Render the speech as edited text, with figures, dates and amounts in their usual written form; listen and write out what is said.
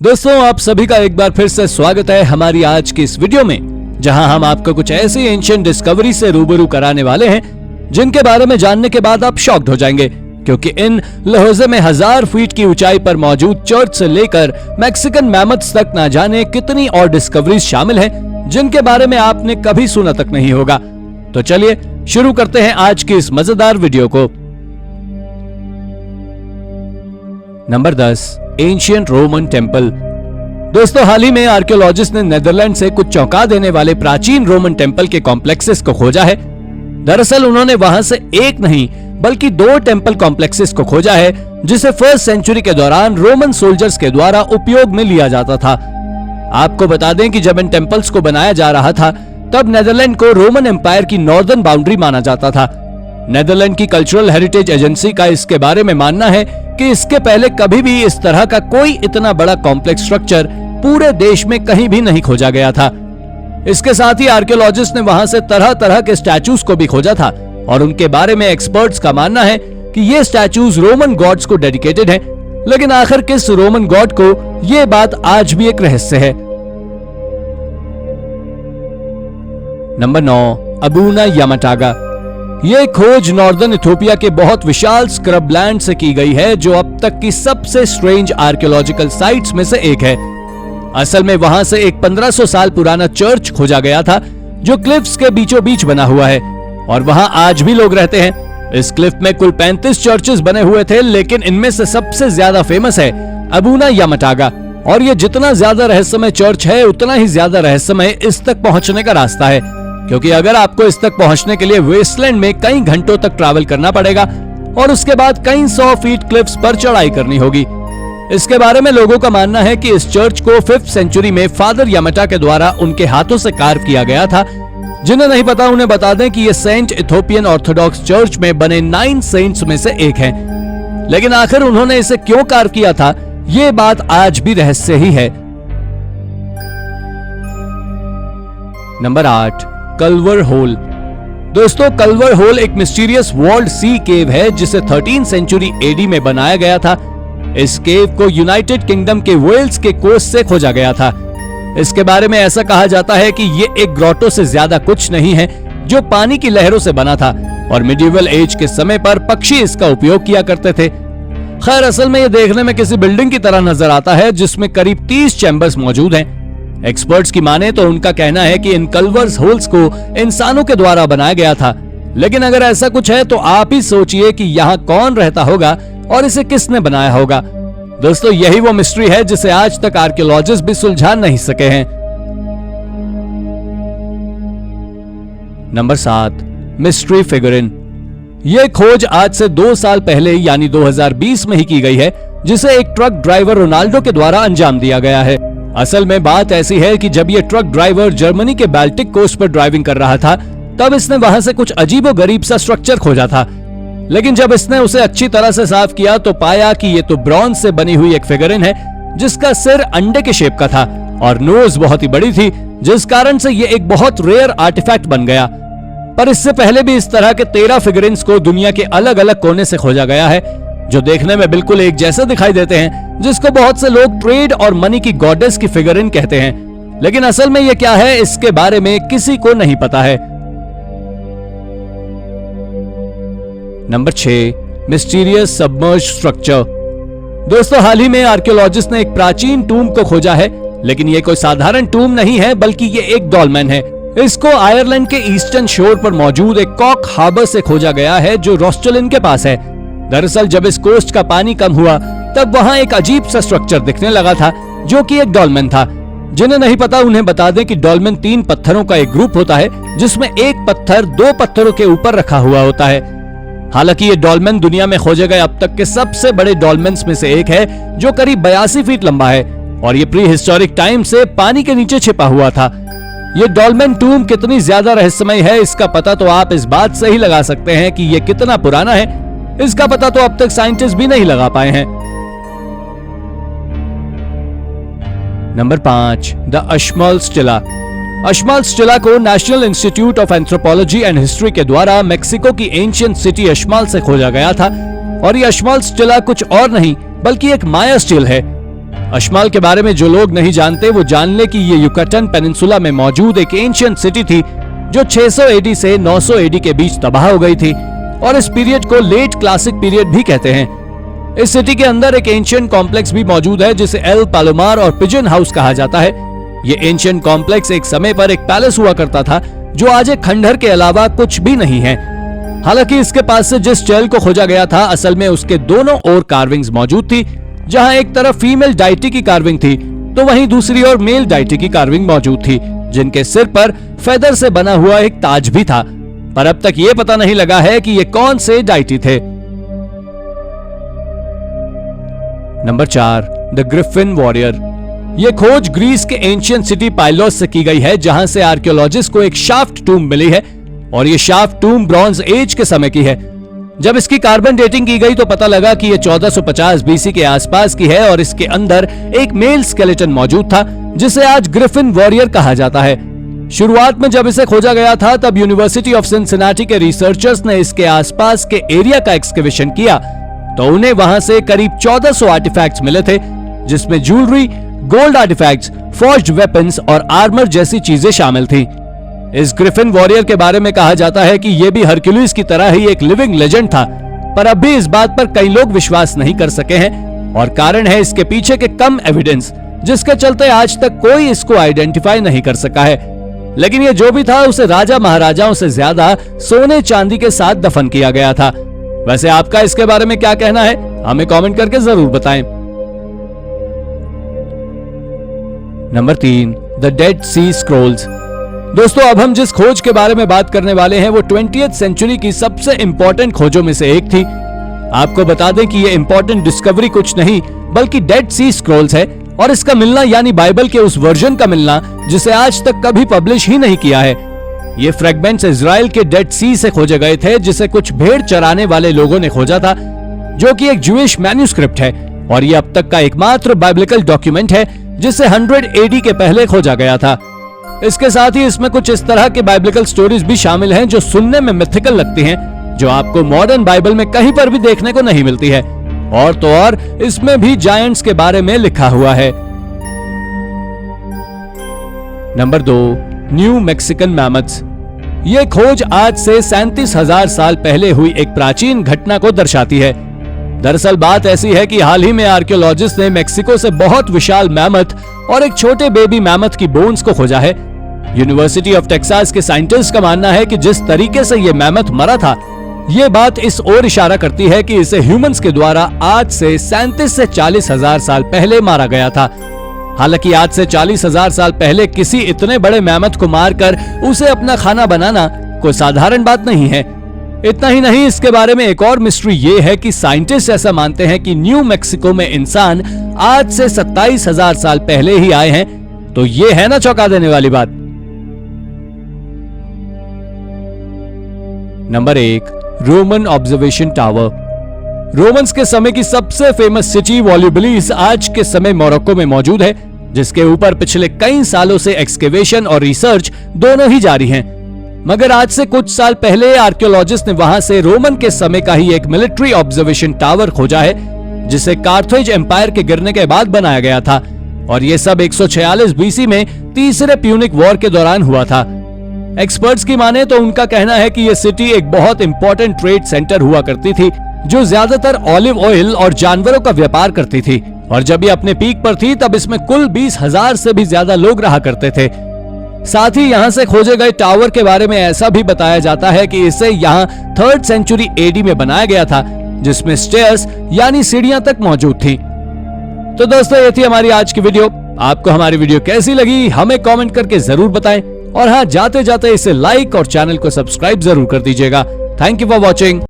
दोस्तों, आप सभी का एक बार फिर से स्वागत है हमारी आज की इस वीडियो में, जहां हम आपको कुछ ऐसी एंशिएंट डिस्कवरी से रूबरू कराने वाले हैं जिनके बारे में जानने के बाद आप शॉक्ड हो जाएंगे, क्योंकि इन लहौजे में 1000 फीट की ऊंचाई पर मौजूद चर्च से लेकर मैक्सिकन मैमथ्स तक ना जाने कितनी और डिस्कवरीज शामिल हैं जिनके बारे में आपने कभी सुना तक नहीं होगा। तो चलिए शुरू करते हैं आज की इस मजेदार वीडियो को। Number 10, ancient Roman temple. दोस्तों, हाल ही में आर्कियोलॉजिस्ट ने नीदरलैंड से कुछ चौंका देने वाले प्राचीन रोमन टेम्पल के कॉम्प्लेक्सेस को खोजा है। दरअसल उन्होंने वहां से एक नहीं बल्कि 2 टेम्पल कॉम्प्लेक्सेस को खोजा है जिसे 1st सेंचुरी के दौरान रोमन सोल्जर्स के द्वारा उपयोग में लिया जाता था। आपको बता दें कि जब इन टेम्पल्स को बनाया जा रहा था तब नीदरलैंड को रोमन एम्पायर की नॉर्दर्न बाउंड्री माना जाता था। नीदरलैंड की कल्चरल हेरिटेज एजेंसी का इसके बारे में मानना है कि इसके पहले कभी भी इस तरह का कोई इतना बड़ा कॉम्प्लेक्स स्ट्रक्चर पूरे देश में कहीं भी नहीं खोजा गया था। इसके साथ ही आर्कियोलॉजिस्ट ने वहां से तरह तरह के स्टैचूज को भी खोजा था और उनके बारे में एक्सपर्ट्स का मानना है कि ये स्टैचूज रोमन गॉड्स को डेडिकेटेड हैं, लेकिन आखिर किस रोमन गॉड को, ये बात आज भी एक रहस्य है। नंबर 9, अबूना यामाटागा। ये खोज नॉर्दर्न इथियोपिया के बहुत विशाल स्क्रबलैंड से की गई है, जो अब तक की सबसे स्ट्रेंज आर्कियोलॉजिकल साइट्स में से एक है। असल में वहां से एक 1500 साल पुराना चर्च खोजा गया था जो क्लिफ्स के बीचों बीच बना हुआ है और वहां आज भी लोग रहते हैं। इस क्लिफ में कुल 35 चर्चेस बने हुए थे, लेकिन इनमें से सबसे ज्यादा फेमस है अबूना यामाटागा। और ये जितना ज्यादा रहस्यमय चर्च है उतना ही ज्यादा रहस्यमय इस तक पहुंचने का रास्ता है, क्योंकि अगर आपको इस तक पहुंचने के लिए वेस्टलैंड में कई घंटों तक ट्रैवल करना पड़ेगा और उसके बाद कई 100 फीट क्लिफ्स पर चढ़ाई करनी होगी। इसके बारे में लोगों का मानना है कि इस चर्च को 5th सेंचुरी में फादर यामाटा के द्वारा उनके हाथों से कार्व किया गया था। जिन्हें नहीं पता उन्हें बता दें कि ये सेंट इथियोपियन ऑर्थोडॉक्स चर्च में बने 9 सेंट्स में से एक है, लेकिन आखिर उन्होंने इसे क्यों कार्व किया था, ये बात आज भी रहस्य ही है। Number 8, Culver Hole. दोस्तों, कल्वर होल एक मिस्टीरियस वॉल्ड सी केव है जिसे 13th सेंचुरी एडी में बनाया गया था। इस केव को यूनाइटेड किंगडम के वेल्स के कोस्ट से खोजा गया था। इसके बारे में ऐसा कहा जाता है कि ये एक ग्रोटो से ज्यादा कुछ नहीं है जो पानी की लहरों से बना था और मिडिवल एज के समय पर पक्षी इसका उपयोग किया करते थे। खैर, असल में ये देखने में किसी बिल्डिंग की तरह नजर आता है जिसमें करीब 30 चैम्बर्स मौजूद हैं। एक्सपर्ट्स की माने तो उनका कहना है कि इन कल्वर्स होल्स को इंसानों के द्वारा बनाया गया था, लेकिन अगर ऐसा कुछ है तो आप ही सोचिए कि यहाँ कौन रहता होगा और इसे किसने बनाया होगा। दोस्तों, यही वो मिस्ट्री है जिसे आज तक आर्कियोलॉजिस्ट भी सुलझा नहीं सके हैं। Number 7, mystery figurine. यह खोज आज से 2 साल पहले यानी 2020 में ही की गई है, जिसे एक ट्रक ड्राइवर रोनाल्डो के द्वारा अंजाम दिया गया है। असल में बात ऐसी है कि जब ये ट्रक ड्राइवर जर्मनी के बाल्टिक कोस्ट पर ड्राइविंग कर रहा था तब इसने वहां से कुछ अजीबोगरीब सा स्ट्रक्चर खोजा था, लेकिन जब इसने उसे अच्छी तरह से साफ किया तो पाया कि ये तो ब्रॉन्ज से बनी हुई एक फिगरिन है जिसका सिर अंडे के शेप का था और नोज बहुत ही बड़ी थी, जिस कारण से ये एक बहुत रेयर आर्टिफैक्ट बन गया। पर इससे पहले भी इस तरह के 13 फिगरिन्स को दुनिया के अलग अलग कोने से खोजा गया है जो देखने में बिल्कुल एक जैसे दिखाई देते हैं, जिसको बहुत से लोग ट्रेड और मनी की गॉडेस की फिगरिन कहते हैं, लेकिन असल में ये क्या है इसके बारे में किसी को नहीं पता है। Number 6, mysterious submerge structure. दोस्तों, हाल ही में आर्कियोलॉजिस्ट ने एक प्राचीन टूम को खोजा है, लेकिन ये कोई साधारण टूम नहीं है बल्कि ये एक डॉल्मेन है। इसको आयरलैंड के ईस्टर्न शोर पर मौजूद एक कॉक हार्बर से खोजा गया है जो रोस्टलिन के पास है। दरअसल जब इस कोस्ट का पानी कम हुआ तब वहां एक अजीब सा स्ट्रक्चर दिखने लगा था जो कि एक डॉल्मेन था। जिन्हें नहीं पता उन्हें बता दें कि डॉल्मेन 3 पत्थरों का एक ग्रुप होता है जिसमें एक पत्थर 2 पत्थरों के ऊपर रखा हुआ होता है। हालांकि ये डॉल्मेन दुनिया में खोजे गए अब तक के सबसे बड़े डॉल्मेन्स में से एक है जो करीब 82 फीट लंबा है और ये प्री हिस्टोरिक टाइम से पानी के नीचे छिपा हुआ था। ये डॉल्मेन टूम कितनी ज्यादा रहस्यमय है इसका पता तो आप इस बात से ही लगा सकते हैं कि ये कितना पुराना है। इसका पता तो अब तक साइंटिस्ट भी नहीं लगा पाए हैं। Number 5, the अशमॉल स्टिला। अशमॉल स्टिला को national institute of anthropology and history के द्वारा मेक्सिको की एंशिएंट सिटी अशमॉल से खोजा गया था और ये अशमॉल स्टिला कुछ और नहीं बल्कि एक माया स्टिल है। अशमाल के बारे में जो लोग नहीं जानते वो जान ले कि ये युकाटन पेनिनसुला में मौजूद एक एंशियंट सिटी थी जो 600 एडी से 900 एडी के बीच तबाह हो गई थी और इस पीरियड को लेट क्लासिक पीरियड भी कहते हैं। इस सिटी के अंदर एक एंशियंट कॉम्प्लेक्स भी मौजूद है जिसे एल पालोमार और पिजन हाउस कहा जाता है। ये एंशियंट कॉम्प्लेक्स एक समय पर एक पैलेस हुआ करता था जो आज एक खंडहर के अलावा कुछ भी नहीं है। हालांकि इसके पास से जिस चेल को खोजा गया था असल में उसके दोनों ओर कार्विंग्स मौजूद थी। जहां एक तरफ फीमेल डाइटी की कार्विंग थी तो वहीं दूसरी ओर मेल डाइटी की कार्विंग मौजूद थी जिनके सिर पर फेदर से बना हुआ एक ताज भी था, पर अब तक ये पता नहीं लगा है कि ये कौन से डाइटी थे। Number 4, the Griffin warrior. ये खोज ग्रीस के एंशियंट सिटी पाइलोस से की गई है जहां से आर्कियोलॉजिस्ट को एक शाफ्ट टूम मिली है और ये शाफ्ट टूम ब्रॉन्ज एज के समय की है। जब इसकी कार्बन डेटिंग की गई तो पता लगा कि ये 1450 बीसी के आसपास की है और इसके अंदर एक मेल स्केलेटन मौजूद था जिसे आज ग्रिफिन वॉरियर कहा जाता है। शुरुआत में जब इसे खोजा गया था तब यूनिवर्सिटी ऑफ सिंसिनाटी के रिसर्चर्स ने इसके आसपास के एरिया का एक्सकवेशन किया तो उन्हें वहां से करीब 1400 आर्टिफैक्ट्स मिले थे जिसमें jewellery, gold artefacts, forged weapons और आर्मर जैसी चीजें शामिल थी। इस ग्रिफिन वॉरियर के बारे में कहा जाता है कि यह भी हरक्यूलिस की तरह ही एक लिविंग लेजेंड था, पर अब भी इस बात पर कई लोग विश्वास नहीं कर सके हैं और कारण है इसके पीछे के कम एविडेंस जिसके चलते आज तक कोई इसको आइडेंटिफाई नहीं कर सका है। लेकिन ये जो भी था उसे राजा महाराजाओं से ज्यादा सोने चांदी के साथ दफन किया गया था। वैसे आपका इसके बारे में क्या कहना है हमें कमेंट करके जरूर बताएं। Number 3, the Dead Sea Scrolls. दोस्तों अब हम जिस खोज के बारे में बात करने वाले हैं वो 20th सेंचुरी की सबसे इंपॉर्टेंट खोजों में से एक थी। आपको बता दें कि ये इंपॉर्टेंट डिस्कवरी कुछ नहीं बल्कि डेड सी स्क्रॉल्स है और इसका मिलना यानी बाइबल के उस वर्जन का मिलना जिसे आज तक कभी पब्लिश ही नहीं किया है। ये फ्रेगमेंट्स इजराइल के डेड सी से खोजे गए थे जिसे कुछ भेड़ चराने वाले लोगों ने खोजा था जो कि एक ज्यूइश मैन्युस्क्रिप्ट है और ये अब तक का एकमात्र बाइबलिकल डॉक्यूमेंट है जिसे 100 एडी के पहले खोजा गया था। इसके साथ ही इसमें कुछ इस तरह के बाइबलिकल स्टोरीज भी शामिल हैं जो सुनने में मिथिकल लगती हैं, जो आपको मॉडर्न बाइबल में कहीं पर भी देखने को नहीं मिलती है। और तो और इसमें भी जायंट्स के बारे में लिखा हुआ है। Number 2, new Mexican mammoths. ये खोज आज से 37,000 साल पहले हुई एक प्राचीन घटना को दर्शाती है। दरअसल बात ऐसी है कि हाल ही में आर्कियोलॉजिस्ट ने मेक्सिको से बहुत विशाल मैमथ और एक छोटे बेबी मैमथ की बोन्स को खोजा है। यूनिवर्सिटी ऑफ टेक्सास के साइंटिस्ट का मानना है कि जिस तरीके से ये मैमथ मरा था ये बात इस ओर इशारा करती है कि इसे ह्यूमंस के द्वारा आज से 37 से 40,000 साल पहले मारा गया था। हालांकि आज से 40,000 साल पहले किसी इतने बड़े मैमथ को मारकर उसे अपना खाना बनाना कोई साधारण बात नहीं है। इतना ही नहीं, इसके बारे में एक और मिस्ट्री ये है कि साइंटिस्ट ऐसा मानते हैं कि न्यू मैक्सिको में इंसान आज से 27,000 साल पहले ही आए हैं। तो ये है ना चौंका देने वाली बात। Number 1, Roman observation tower. Romans के समय की सबसे फेमस सिटी वॉल्यूबिलिस आज के समय मोरक्को में मौजूद है जिसके ऊपर पिछले कई सालों से एक्सकेवेशन और रिसर्च दोनों ही जारी हैं। मगर आज से कुछ साल पहले आर्कियोलॉजिस्ट ने वहां से रोमन के समय का ही एक मिलिट्री ऑब्जर्वेशन टावर खोजा है जिसे कार्थेज एम्पायर के गिरने के बाद बनाया गया था और यह सब 146 बीसी में तीसरे प्यूनिक वॉर के दौरान हुआ था। एक्सपर्ट्स की माने तो उनका कहना है कि यह सिटी एक बहुत इंपॉर्टेंट ट्रेड सेंटर हुआ करती थी जो ज्यादातर ऑलिव ऑयल और जानवरों का व्यापार करती थी और जब ये अपने पीक पर थी तब इसमें कुल 20,000 से भी ज्यादा लोग रहा करते थे। साथ ही यहां से खोजे गए टावर के बारे में ऐसा भी बताया जाता है कि इसे यहां 3rd सेंचुरी एडी में बनाया गया था जिसमें स्टेयर्स यानी सीढ़ियां तक मौजूद थी। तो दोस्तों ये थी हमारी आज की वीडियो। आपको हमारी वीडियो कैसी लगी हमें कमेंट करके जरूर बताएं और हाँ, जाते जाते इसे लाइक और चैनल को सब्सक्राइब जरूर कर दीजिएगा। Thank you for watching.